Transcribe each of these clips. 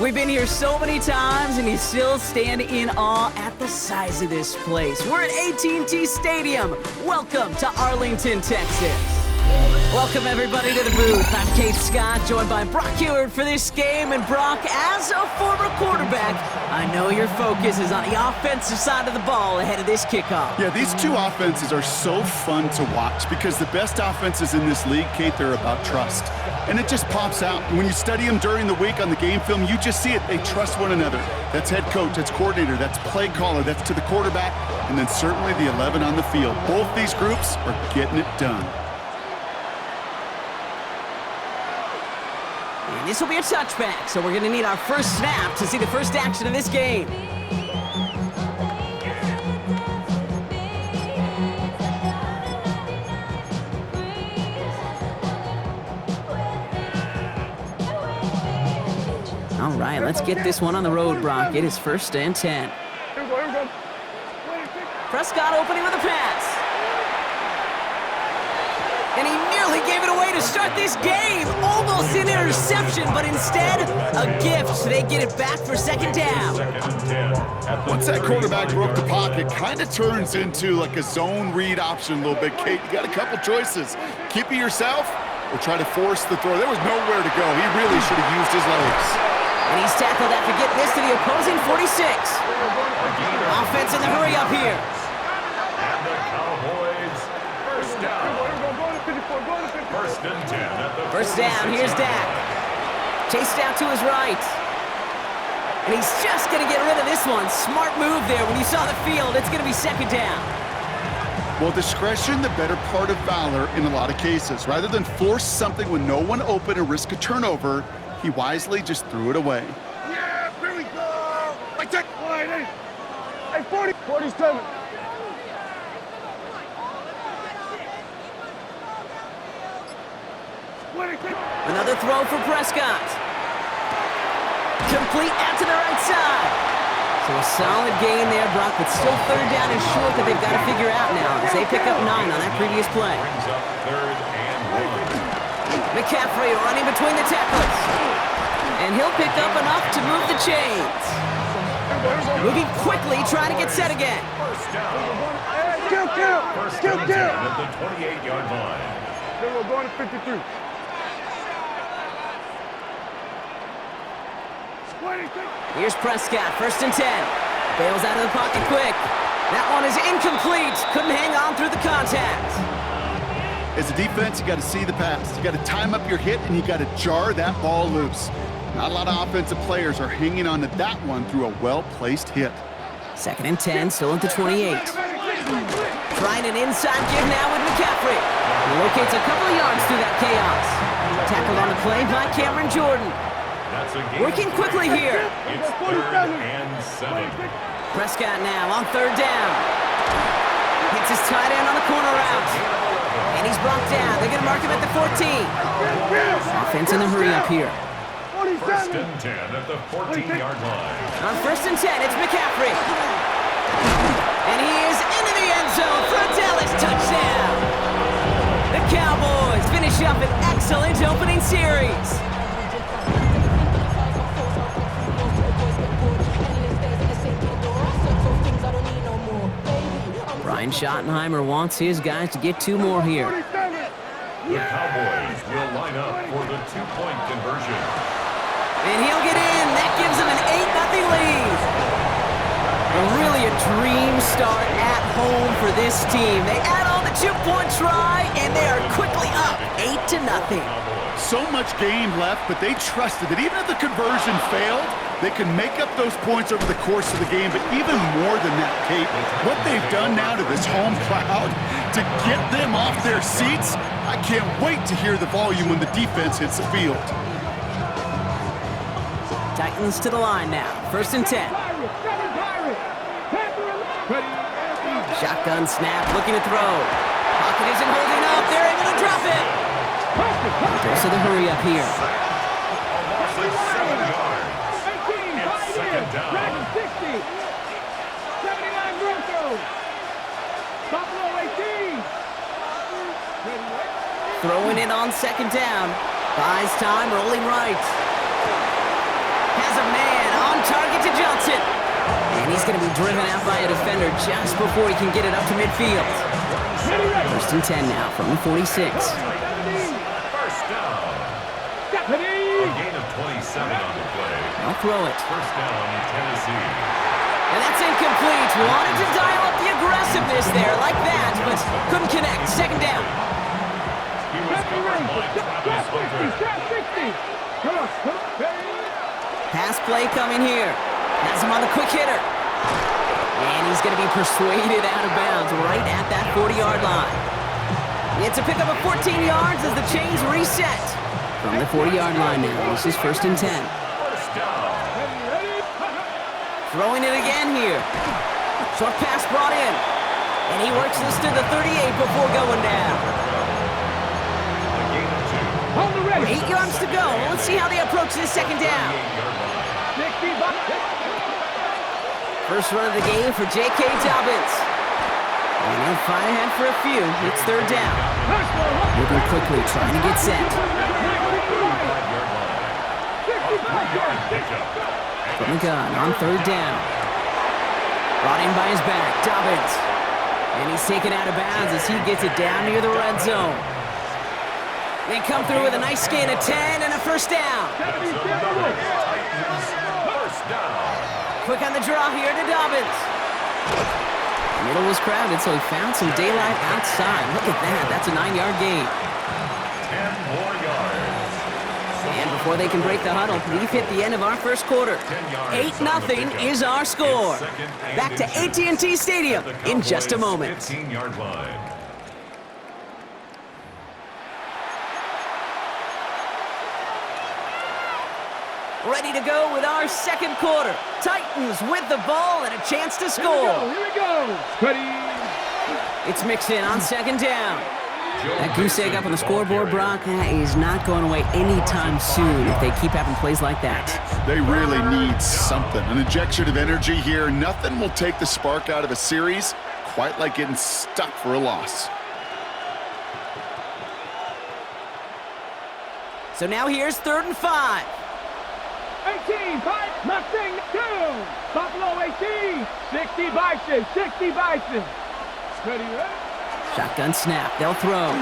We've been here so many times, and you still stand in awe at the size of this place. We're at AT&T Stadium. Welcome to Arlington, Texas. Welcome, everybody, to the booth. I'm Kate Scott, joined by Brock Heward for this game. And Brock, as a former quarterback, I know your focus is on the offensive side of the ball ahead of this kickoff. Yeah, these two offenses are so fun to watch because the best offenses in this league, Kate, they're about trust. And it just pops out. When you study them during the week on the game film, you just see it. They trust one another. That's head coach, that's coordinator, that's play caller, that's to the quarterback, and then certainly the 11 on the field. Both these groups are getting it done. And this will be a touchback, so we're going to need our first snap to see the first action of this game. All right, let's get this one on the road, Brock. It is 1st and 10. Prescott opening with a pass. And he nearly gave it away to start this game. Almost an interception, but instead, a gift. They get it back for 2nd down. Once that quarterback broke the pocket, kind of turns into like a zone read option a little bit. Kate, you got a couple choices. Keep it yourself or try to force the throw. There was nowhere to go. He really should have used his legs. And he's tackled after getting this to the opposing 46. Offense in the hurry up here. And the Cowboys, first down. 1st and 10 at the 1st down, here's Dak. Chased out to his right. And he's just going to get rid of this one. Smart move there. When you saw the field, it's going to be 2nd down. Well, discretion, the better part of valor in a lot of cases. Rather than force something when no one open and risk a turnover, he wisely just threw it away. Yeah, here we go. I take line, hey, 40, 47. Another throw for Prescott. Complete out to the right side. So a solid gain there, Brock, but still 3rd down and short that they've got to figure out now as they pick up 9 on that previous play. brings up 3rd and 1. McCaffrey running between the tacklers. And he'll pick up enough to move the chains. Moving quickly, trying to get set again. First down. Kill. First and 10 at the 28-yard line. We're going to 53. Here's Prescott, 1st and 10. Bails out of the pocket quick. That one is incomplete. Couldn't hang on through the contact. As a defense, you got to see the pass. You got to time up your hit, and you got to jar that ball loose. Not a lot of offensive players are hanging on to that one through a well-placed hit. 2nd and 10, still at the 28. Trying an inside give now with McCaffrey. He locates a couple of yards through that chaos. Tackled on the play by Cameron Jordan. That's a game. Working quickly here. It's 3rd and 7. Prescott now on 3rd down. Hits his tight end on the corner route. And he's brought down. They're going to mark him at the 14. Offense in the hurry up here. 1st and 10 at the 14-yard line. On 1st and 10, it's McCaffrey. And he is into the end zone for a Dallas touchdown. The Cowboys finish up an excellent opening series. Brian Schottenheimer wants his guys to get 2 more here. The Cowboys will line up for the 2-point conversion. And he'll get in. That gives him an 8-0 lead. Really a dream start at home for this team. They add on the 2-point try, and they are quickly up 8-0. So much game left, but they trusted that even if the conversion failed, they can make up those points over the course of the game. But even more than that, Kate, what they've done now to this home crowd to get them off their seats, I can't wait to hear the volume when the defense hits the field. Titans to the line now. 1st and 10. Shotgun snap, looking to throw. Pocket isn't holding up. They're able to drop it. Goes to the hurry up here. Almost 7 yards. It's 2nd down. 79 Broncos. Buffalo 18. Throwing it on 2nd down. Buys time, rolling right. Has a man And he's going to be driven out by a defender just before he can get it up to midfield. First and 10 now from the 46. First down. A gain of 27 on the play. I'll throw it. First down, Tennessee. And that's incomplete. Wanted to dial up the aggressiveness there like that, but couldn't connect. Second down. He was covered by Travis Hunter. Pass play coming here. Has him on the quick hitter. And he's going to be persuaded out of bounds right at that 40-yard line. It's a pickup of 14 yards as the chains reset. From the 40-yard line now, this is first and 10. First down. Throwing it again here. Short pass brought in. And he works this to the 38 before going down. A gain of 2. 8 yards to go. Let's see how they approach this second down. First run of the game for J.K. Dobbins. And he'll fight ahead for a few. It's third down. Moving quickly, trying to get set. From the gun on third down. Brought in by his back, Dobbins. And he's taken out of bounds as he gets it down near the red zone. They come through with a nice gain of 10 and a first down. First down. Quick on the draw here to Dobbins. Middle was crowded, so he found some daylight outside. Look at that. That's a 9-yard gain. 10 more yards. And before they can break the huddle, we've hit the end of our first quarter. 8-0 is our score. Back to AT&T Stadium in just a moment. 15-yard line. Ready to go with our second quarter. Titans with the ball and a chance to score. Here we go. Ready. It's Mixon on second down. That goose egg up on the scoreboard, Brock, is not going away anytime soon if they keep having plays like that. They really need something. An injection of energy here. Nothing will take the spark out of a series quite like getting stuck for a loss. So now here's 3rd and 5. 18, fight, Mustang 2. Buffalo 18, 60 Bison, 60 Bison. Ready, ready? Shotgun snap, they'll throw.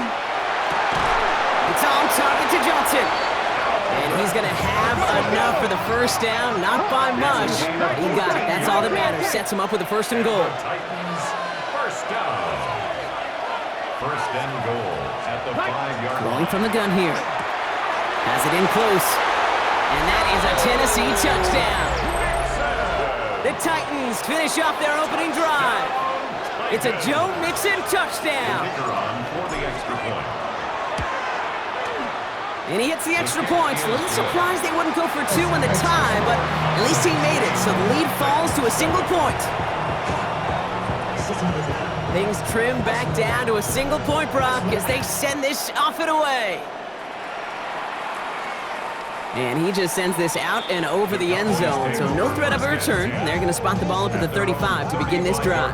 It's on target to Johnson. And he's going to have enough for the first down, not by much. He got it, that's all that matters. Sets him up with a first and goal. Titans, first down. First and goal at the 5-yard line. Throwing from the gun here. Has it in close. And that is a Tennessee touchdown. The Titans finish off their opening drive. It's a Joe Mixon touchdown. For the extra point. And he hits the extra points. A little surprised they wouldn't go for 2 in the tie, but at least he made it. So the lead falls to a single point. Things trim back down to a single point, Brock, as they send this off and away. And he just sends this out and over the end zone, so no threat of a return. They're going to spot the ball up at the 35 to begin this drive.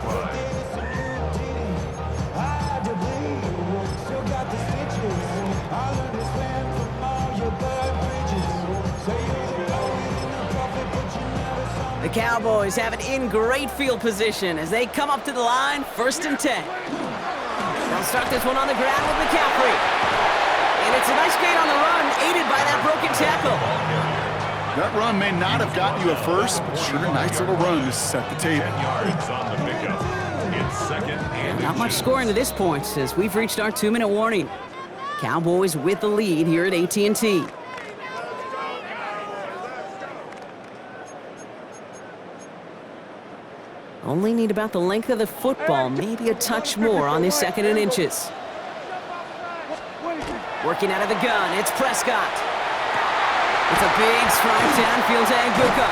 The Cowboys have it in great field position as they come up to the line, 1st and 10. They'll start this one on the ground with McCaffrey. And it's a nice gain on the run, aided by that broken tackle. That run may not have gotten you a first, but sure, a nice little run to set the table. 10 yards on the pickup. It's second and Not much scoring to this point as we've reached our 2-minute warning. Cowboys with the lead here at AT&T. Only need about the length of the football, maybe a touch more on this 2nd and inches. Working out of the gun, it's Prescott. It's a big strike downfield to Anguka.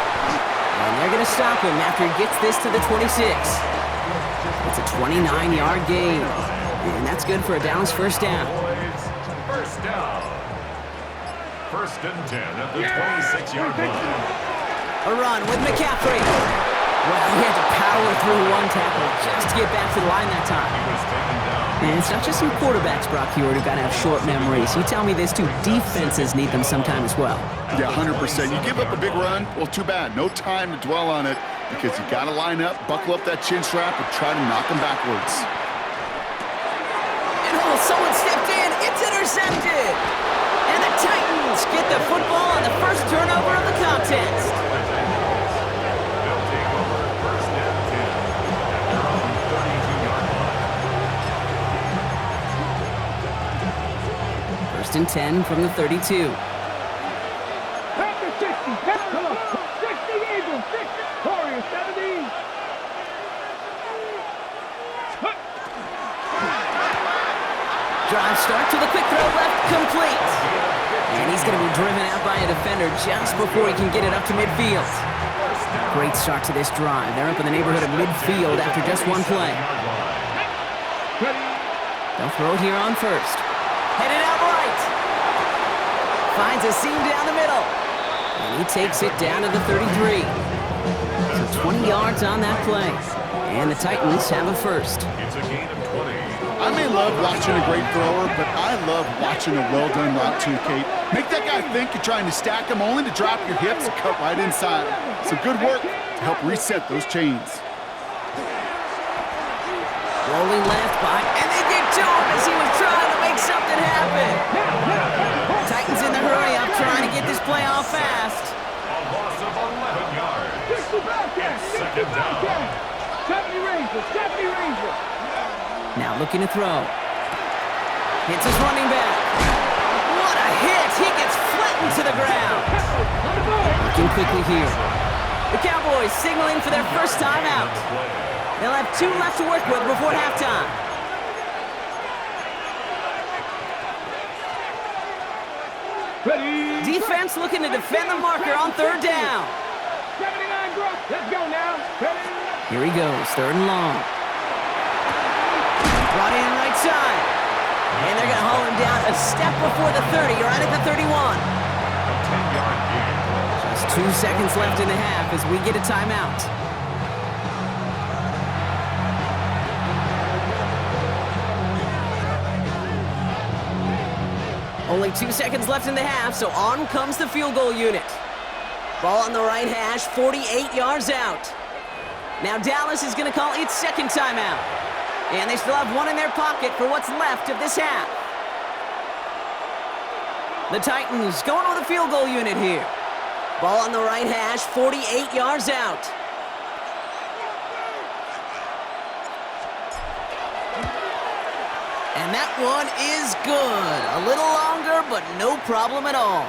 And they're going to stop him after he gets this to the 26. It's a 29-yard gain. And that's good for a Dallas first down. first down. First and 10 at the 26-yard line. A run with McCaffrey. Well, he had to power through one tackle just to get back to the line that time. He was taken down And it's not just some quarterbacks, Brock, here who got to have short memories. You tell me this too, defenses need them sometime as well. Yeah, 100%. You give up a big run, well, too bad. No time to dwell on it because you got to line up, buckle up that chin strap, and try to knock them backwards. And oh, someone stepped in. It's intercepted. And the Titans get the football on the first turnover of the contest. They'll take over first and 10 at their own 32-yard line. First and 10 from the 32. Back to 60. Come on. 60 Eagles. 60. Warriors 70. Drive start to the quick throw left, complete. And he's going to be driven out by a defender just before he can get it up to midfield. Great start to this drive. They're up in the neighborhood of midfield after just one play. They'll throw it here on first. Headed out right. Finds a seam down the middle. And he takes it down to the 33. So 20 yards on that play. And the Titans have a first. It's a gain of 20. I may love watching a great thrower, but I love watching a well-done route too, Kate. Make that guy think you're trying to stack him only to drop your hips and cut right inside. Some good work to help reset those chains. Rolling left by, and they get to him as he was trying to make something happen. Titans in the hurry up, trying to get this play off fast. A loss of 11 yards. It's second down. 70 Rangers. 70 Rangers. Now looking to throw. Hits his running back. What a hit! He gets flattened to the ground. Looking quickly here. The Cowboys signaling for their first time out. They'll have 2 left to work with before halftime. Ready. Defense looking to defend the marker on third down. 79 Brock. Let's go now. Ready. Here he goes, third and long. Brought in right side. And they're going to haul him down a step before the 30, right at the 31. A 10-yard gain. Just 2 seconds left in the half as we get a timeout. Only 2 seconds left in the half, so on comes the field goal unit. Ball on the right hash, 48 yards out. Now Dallas is going to call its second timeout. And they still have 1 in their pocket for what's left of this half. The Titans going with a field goal unit here. Ball on the right hash, 48 yards out. And that one is good. A little longer, but no problem at all.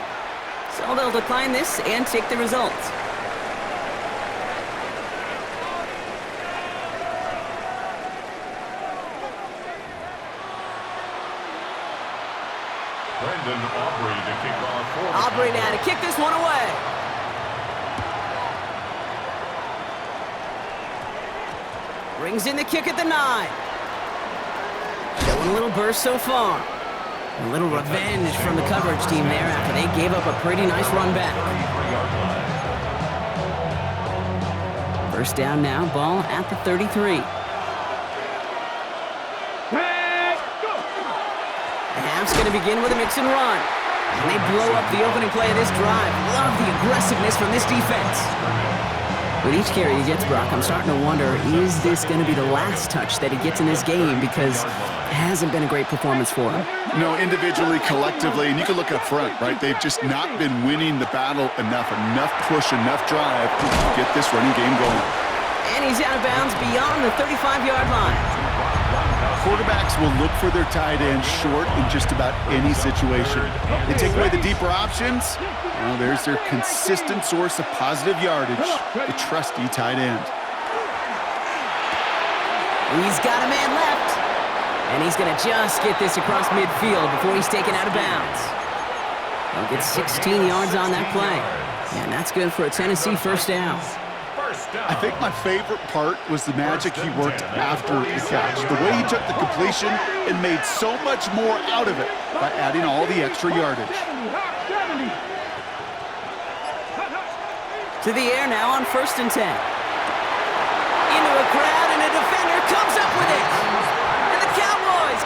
So they'll decline this and take the results. Brendan Aubrey to kick off for the Aubrey now to Cowboys. kick this one away. Brings in the kick at the 9. Showing a little burst so far. A little revenge from the coverage team there after they gave up a pretty nice run back. 33-yard line. First down now, ball at the 33. The half's going to begin with a mix and run. And they blow up the opening play of this drive. Love the aggressiveness from this defense. With each carry he gets, Brock, I'm starting to wonder, is this going to be the last touch that he gets in this game? Because it hasn't been a great performance for him. No, individually, collectively, and you can look up front, right? They've just not been winning the battle enough push, enough drive to get this running game going. And he's out of bounds beyond the 35-yard line. Quarterbacks will look for their tight end short in just about any situation. They take away the deeper options. Well, there's their consistent source of positive yardage, the trusty tight end. He's got a man left. And he's going to just get this across midfield before he's taken out of bounds. He'll get 16 yards on that play. And that's good for a Tennessee first down. I think my favorite part was the magic he worked after the catch. The way he took the completion and made so much more out of it by adding all the extra yardage. To the air now on first and 10. Into a crowd, and a defender comes up with it. And the Cowboys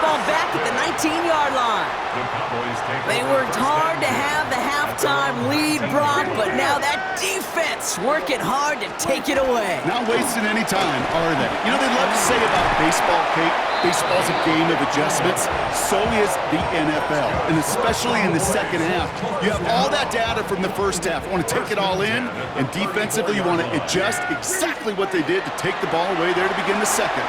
football back at the 19-yard line. The Cowboys take They over worked first hard to down. have the halftime lead, Brock, but now that defense working hard to take it away. Not wasting any time, are they? You know, they love to say about baseball, Kate, baseball's a game of adjustments. So is the NFL, and especially in the second half. You have all that data from the first half. You want to take it all in, and defensively you want to adjust exactly what they did to take the ball away there to begin the second.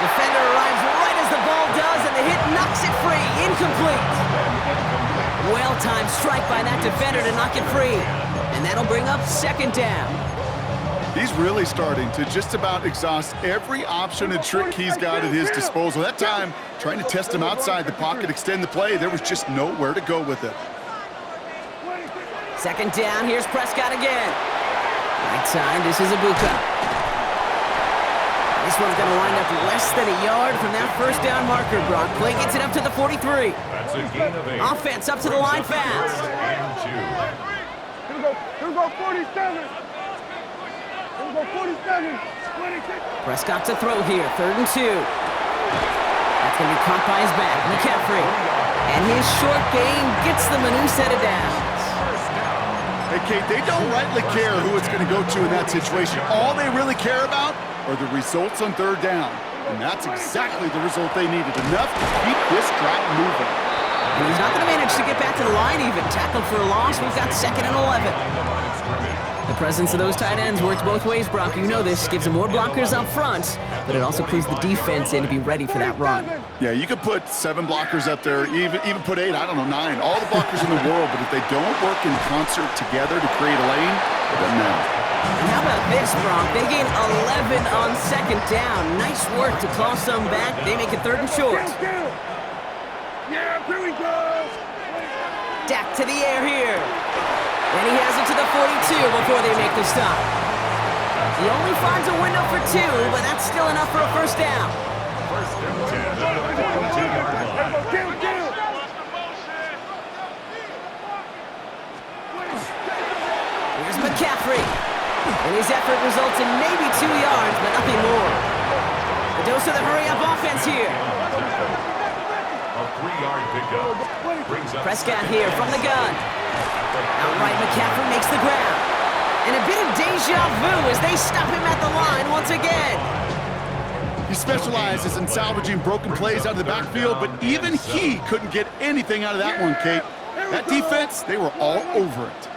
Defender arrives right as the ball does, and the hit knocks it free. Incomplete. Well-timed strike by that defender to knock it free. And that'll bring up second down. He's really starting to just about exhaust every option and trick he's got at his disposal. That time, trying to test him outside the pocket, extend the play, there was just nowhere to go with it. Second down, here's Prescott again. Right side, this is Ibuka. This one's going to wind up less than a yard from that first down marker, Brock. Play gets it up to the 43. That's a gain of 8. Offense up to the line fast. Here we go, 47. Here we go, 47. 26. Prescott to throw here, 3rd and 2. That's going to be caught by his back, McCaffrey. And his short game gets them a new set of downs. Hey, Kate, they don't rightly care who it's going to go to in that situation. All they really care about are the results on 3rd down. And that's exactly the result they needed. Enough to keep this drive moving. And he's not going to manage to get back to the line even. Tackled for a loss. We've got 2nd and 11. The presence of those tight ends works both ways, Brock. You know this. Gives them more blockers up front, but it also clues the defense in to be ready for that run. Yeah, you could put 7 blockers up there, even put 8, I don't know, 9. All the blockers in the world, but if they don't work in concert together to create a lane, it doesn't matter. And how about this, Brock? They gain 11 on 2nd down. Nice work to claw some back. They make it 3rd and short. Yeah, here we go. Dak to the air here. And he has it to the 42 before they make the stop. He only finds a window for 2, but that's still enough for a first down. First and 10 at the 42-yard line. Kill. Here's McCaffrey. And his effort results in maybe 2 yards, but nothing more. A dose of the hurry-up offense here. A 3-yard pickup. Brings up Prescott here from the gun. Outright, McCaffrey makes the ground. And a bit of deja vu as they stop him at the line once again. He specializes in salvaging broken plays out of the backfield, but even he couldn't get anything out of that one, Kate. That defense, they were all over it.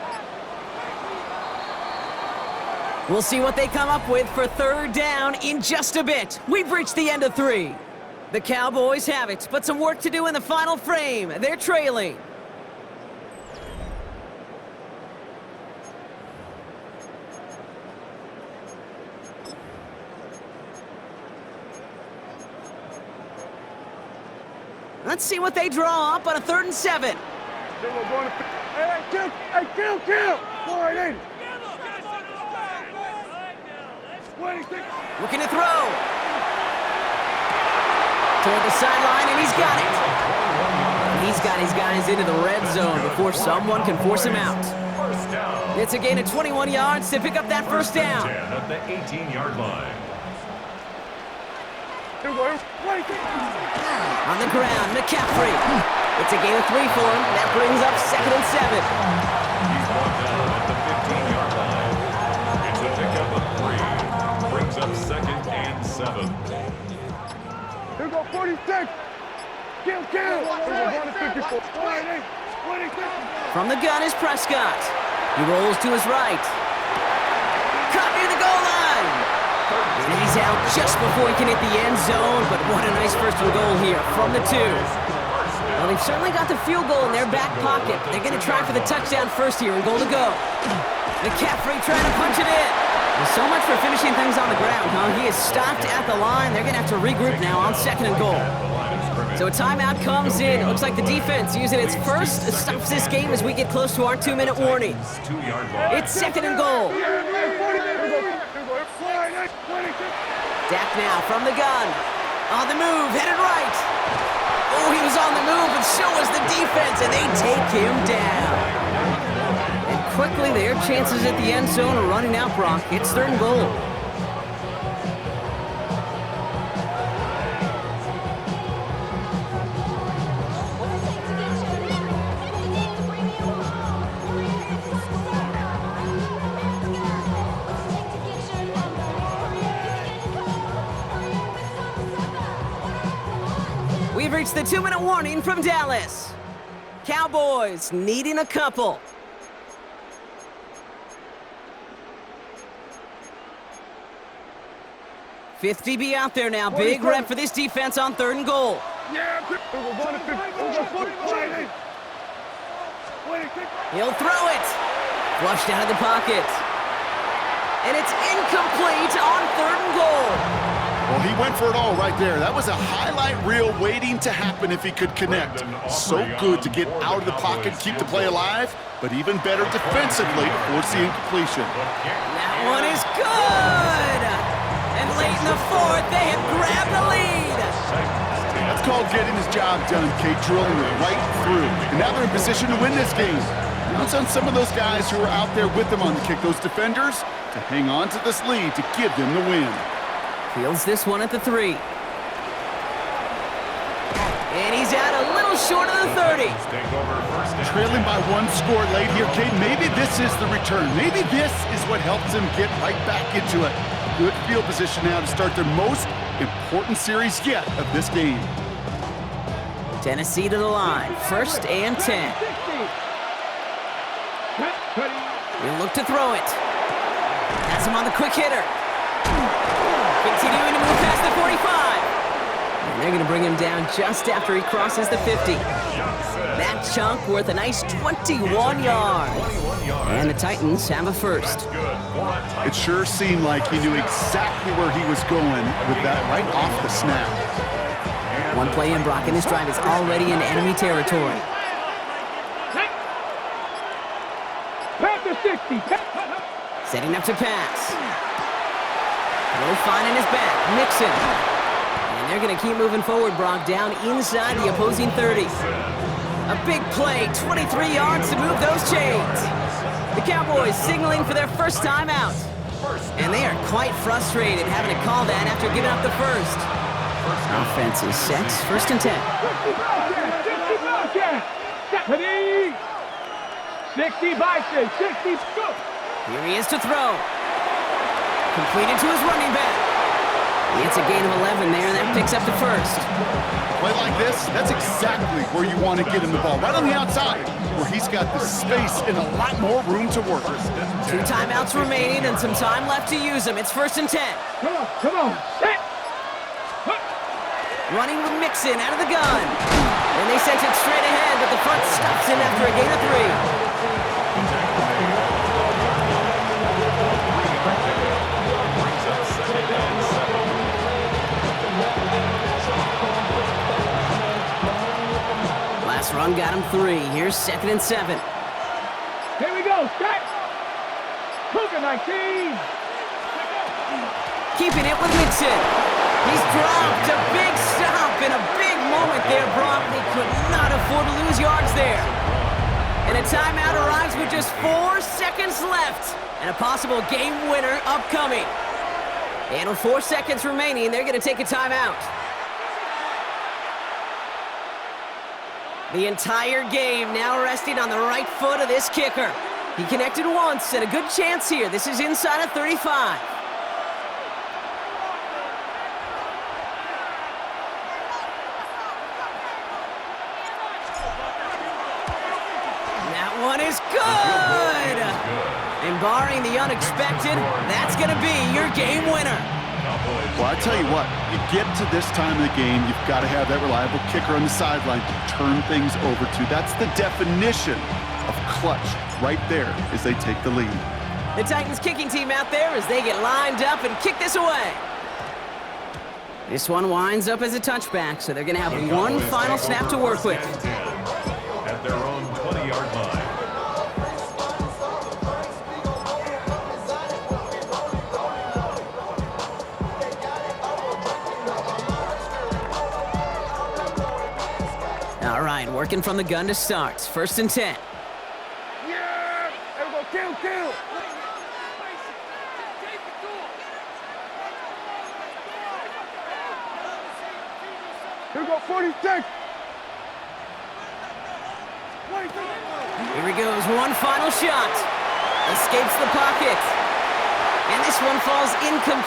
We'll see what they come up with for 3rd down in just a bit. We've reached the end of 3. The Cowboys have it, but some work to do in the final frame. They're trailing. Let's see what they draw up on a 3rd and 7. Hey, kill. Go right in. 26. Looking to throw. Toward the sideline, and he's got it. He's got his guys into the red zone before someone can force him out. first down. It's a gain of 21 yards to pick up that first down. 10 at the 18-yard line. On the ground, McCaffrey. It's a gain of 3 for him. That brings up 2nd and 7. He's brought down at the 15-yard line. It's a pickup of 3. Brings up 2nd and 7. Here we go, 46. Kill. Here we go, 54. 26. From the gun is Prescott. He rolls to his right. Caught near the goal line. And he's out just before he can hit the end zone, but what a nice first and goal here from the 2. Well, they've certainly got the field goal in their back pocket. They're going to try for the touchdown first here and goal to go. McCaffrey trying to punch it in. Well, so much for finishing things on the ground, huh? He is stopped at the line. They're going to have to regroup now on 2nd and goal. So a timeout comes in. It looks like the defense using its first stops this game as we get close to our 2-minute warning. 2-yard line. It's 2nd and goal. Dak now from the gun. On the move, headed right. Oh, he was on the move, but so was the defense, and they take him down. And quickly, their chances at the end zone are running out, Brock. It's 3rd and goal. reached the 2-minute warning from Dallas. Cowboys needing a couple. Fifth DB out there now. Big rep for this defense on 3rd and goal. He'll throw it. Flushed out of the pocket. And it's incomplete on 3rd and goal. Well, he went for it all right there. That was a highlight reel waiting to happen if he could connect. So good to get out of the pocket, keep the play alive, but even better defensively to force the incompletion. That one is good! And late in the 4th, they have grabbed the lead. That's called getting his job done, Kate, drilling it right through. And now they're in position to win this game. Counts on some of those guys who are out there with them on the kick, those defenders, to hang on to this lead to give them the win. Fields this one at the 3. And he's out a little short of the 30. Trailing by 1 score late here, Kate. Maybe this is the return. Maybe this is what helps them get right back into it. Good field position now to start their most important series yet of this game. Tennessee to the line. 1st and 10. He'll look to throw it. Has him on the quick hitter. Continuing to move past the 45. And they're going to bring him down just after he crosses the 50. That chunk worth a nice 21 yards. And the Titans have a first. It sure seemed like he knew exactly where he was going with that right off the snap. One play in, Brock, and this drive is already in enemy territory. Pass to 60. Setting up to pass. No finding his back. Mixon. And they're going to keep moving forward, Brock, down inside the opposing 30. A big play, 23 yards to move those chains. The Cowboys signaling for their first time out. And they are quite frustrated having to call that after giving up the first. Offense is set. 1st and 10. 60 by 60. Go. Here he is to throw. Completed to his running back. It's a gain of 11 there, and that picks up the first. Play like this, that's exactly where you want to get him the ball, right on the outside, where he's got the space and a lot more room to work. 2 timeouts remaining and some time left to use them. It's 1st and 10. Come on. Set. Running with Mixon out of the gun. And they sent it straight ahead, but the front stops him after a gain of 3. Last run got him 3. Here's 2nd and 7. Here we go. Set. Cougar 19. Keeping it with Mixon. He's dropped a big stop and a big moment there, Brock. They could not afford to lose yards there. And a timeout arrives with just 4 seconds left and a possible game winner upcoming. And with 4 seconds remaining, they're going to take a timeout. The entire game now resting on the right foot of this kicker. He connected once and a good chance here. This is inside of 35. That one is good! And barring the unexpected, that's going to be your game winner. Well, I tell you what, you get to this time of the game, you've got to have that reliable kicker on the sideline to turn things over to. That's the definition of clutch right there as they take the lead. The Titans kicking team out there as they get lined up and kick this away. This one winds up as a touchback, so they're going to have one final snap to work with. At their own 20-yard line. All right, working from the gun to start. 1st and 10. Yeah! There we go. Kill. Here we go. 46. Here he goes, one final shot. Escapes the pocket. And this one falls incomplete.